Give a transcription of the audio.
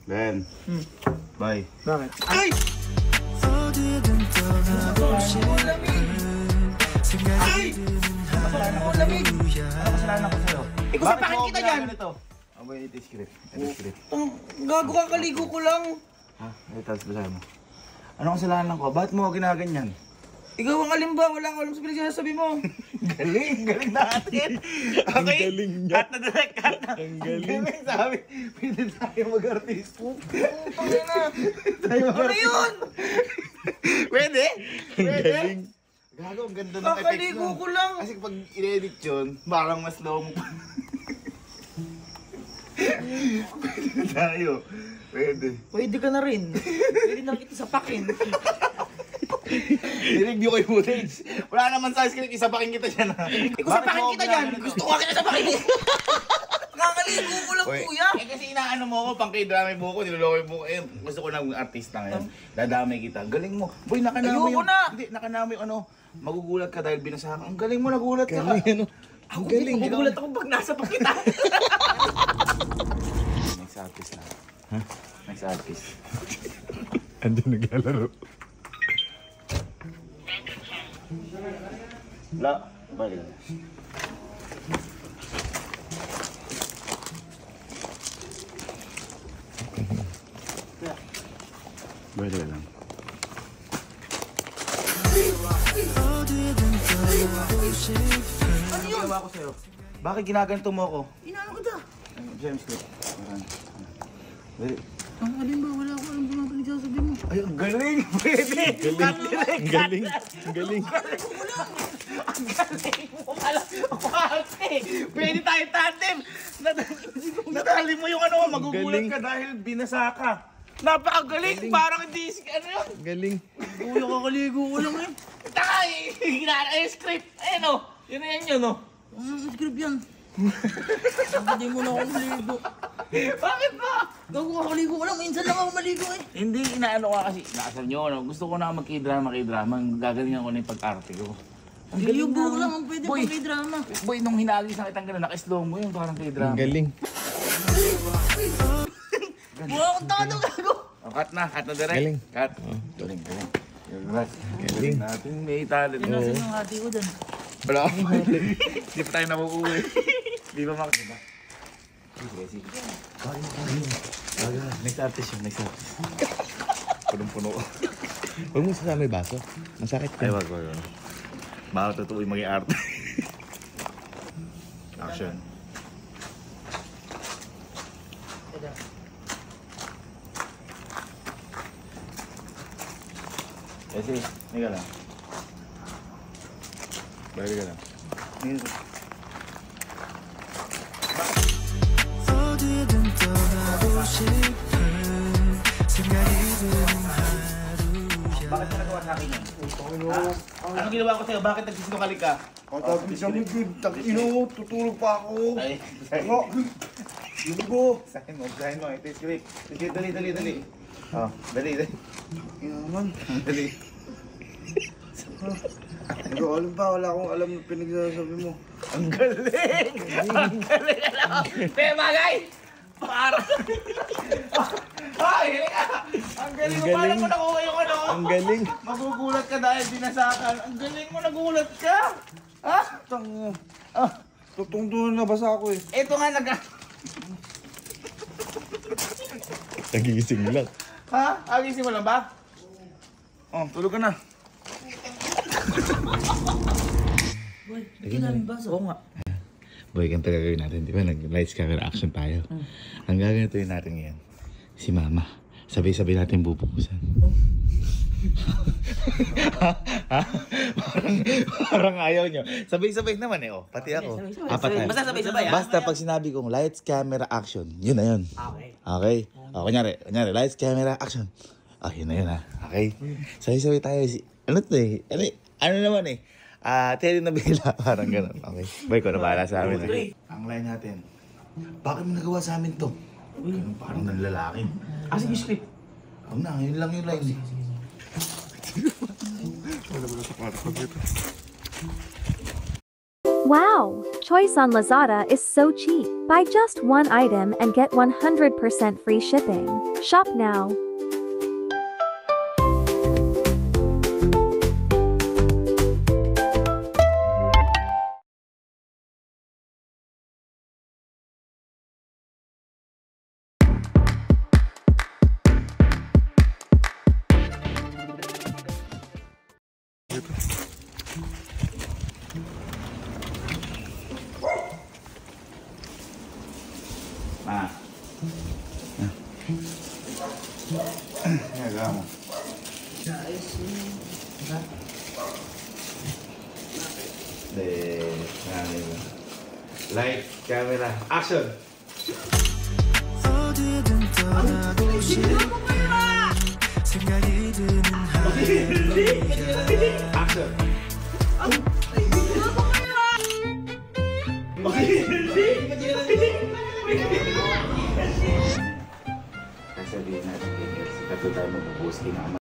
Ben. Bye. Bakit? Ay! Ay! Kasalanan ko lamig. Ano kasalanan ko sa'yo? Ikaw sapakin kita dyan! Abay, ito yung script. Ito yung script. Gago ka, kaligo ko lang. Ha? Ito, tapos basahin mo. Ano kasalanan ko? Bakit mo ako ginaganyan? Ikaw ang alimba, wala ka alam sa pinagsasabi mo. Galing natin. Okay? Ang galing niya. Cut na direct, cut na. Ang galing. Sabi, pwede tayo mag-artista. Pangina. Tayo Ano yun? Pwede? Ang galing. Gago, ang ganda ng effects Kakaligo ko lang. Kasi pag i-edit yun, parang mas slow mo. Pwede tayo. Pwede. Pwede ka na rin. Pwede na kita sapakin. I-review ko yung footage. Wala naman sa script, isapakin kita dyan ha. Ikaw sapakin kita dyan. Gusto ko kita sapakin. Kakaligo ko lang, kuya. Eh kasi inaano mo ako, pang k-drama yung buko, niloloko yung buko. Eh, gusto ko na artista ngayon. Dadamay kita. Galing mo. Boy, nakanamo yung... Hindi, nakanamo yung ano. Magugulat ka dahil binasa ka. Ang galing mo, nagulat ka. Galing, ano? Ang galing. Magugulat ako pag nasa pa kita. Next artist na. Ha? Next artist. Andiyan naglalaro. Wala. Balik. Balik lang. Ano yun? Ginawa ko sa'yo. Bakit ginaganto mo ako? Inaano kita? James ko. Balik. Ang alimba, wala ko alam sa mga pinagsasabi mo. Ay, ang galing! Pwede! Cut direct! Ang galing. Ang galing. Ang galing mo pala! Parte! Pwede tayo tandem! Natali mo yung ano, magugulat Galing. ka dahil binasa ka. Napakagaling! Parang hindi, ano yun? Ang galing. Kuya, kakaligo ko lang eh. Taka! Ginaan yung script! Ayan o! Yun na yan yun o! Ang script yan. Hindi mo na ako maligo. Bakit ba? Gago kakaligo ko lang. Minsan lang ako maligo eh. Hindi, inaano ka kasi. Nakasal nyo, ano? Gusto ko na mag-k-drama. Gagalingan ko na yung pag-arte ko. Ang galing Yung buko na. lang ang pwede Boy. pag may drama. Boy, nung hinagis na kitang gano'n, naka-slow mo yun, parang k-drama. Ang galing. Wala akong takot ang gago. Oh, cut na direct. Galing. Cut. Oh. Galing. Galing. Natin may talent. Yan nasan yung hati ko dyan. Wala akong hati. Hindi pa tayo nakukuwi. Di ba, Max? Diba? Sige. Next artist yun, next artist. Punong-puno ko. Huwag mo sasama yung baso. Masakit Ay, ka. wag. Baka totoo yung maging arte. Action. Kasi, higa lang. Balik ka lang. Higa. Bakit ka nagawa sa akin yan? Anong ginawa ko sa'yo? Bakit nagsisinungaling ka? Pagkakit isang ligid, tag-ino, tutulog pa ako. Ay, Ano? Linggo. Sahin mo. Ito yung script. Sige, dali. Oh, dali. Inaman. Dali. Hindi ko alam pa, wala akong alam na pinagsasabi mo. Ang galing! Ang galing! Alam mo? Bagay! Para! Ay, hiling ka! Ang galing mo! Paano mo nakuha yung ano? Ang galing. Magugulat ka dahil binasakan. Ang galing mo, nagulat ka! Ha? Tang, Ah, tutong-tungan na basa ako eh. ito nga Nagigising lang. Ha? Agising mo lang ba? Oh, tulog ka na. Boy, hindi namin baso. Oo nga. Boy, ganito gagawin natin. Di ba? Nag-lights camera action tayo. Ang gagawin natin ngayon, si Mama. Sabay-sabay natin bubukusan. Ha? Parang ayaw nyo. Sabay-sabay naman eh. Oh. Pati ako. Sabay-sabay. Apat na. Basta sabay-sabay, ah. Basta pag sinabi kong lights, camera, action. Yun na yun. Okay. Okay? O, kunyari, lights, camera, action. Oh, yun na yun ha. Okay? Sabay-sabay tayo. Ano to eh? Ano naman eh? Telenovela. Parang gano'n. Okay? Boy, ko na bahala sa amin. Eh. Ang line natin. Bakit mo nagawa sa amin to? Ganun, parang nanlalaki. Asan yung script? Huwag na, yun lang yung line. Wow! Choice on Lazada is so cheap. Buy just one item and get 100% free shipping. Shop now. Ma. Ginagawa mo. Light, camera, action! 어디든 떠나고 싶어 생각이 드는 Action! Sasabihin natin kay Elsie, tato tayo mag-boosting naman.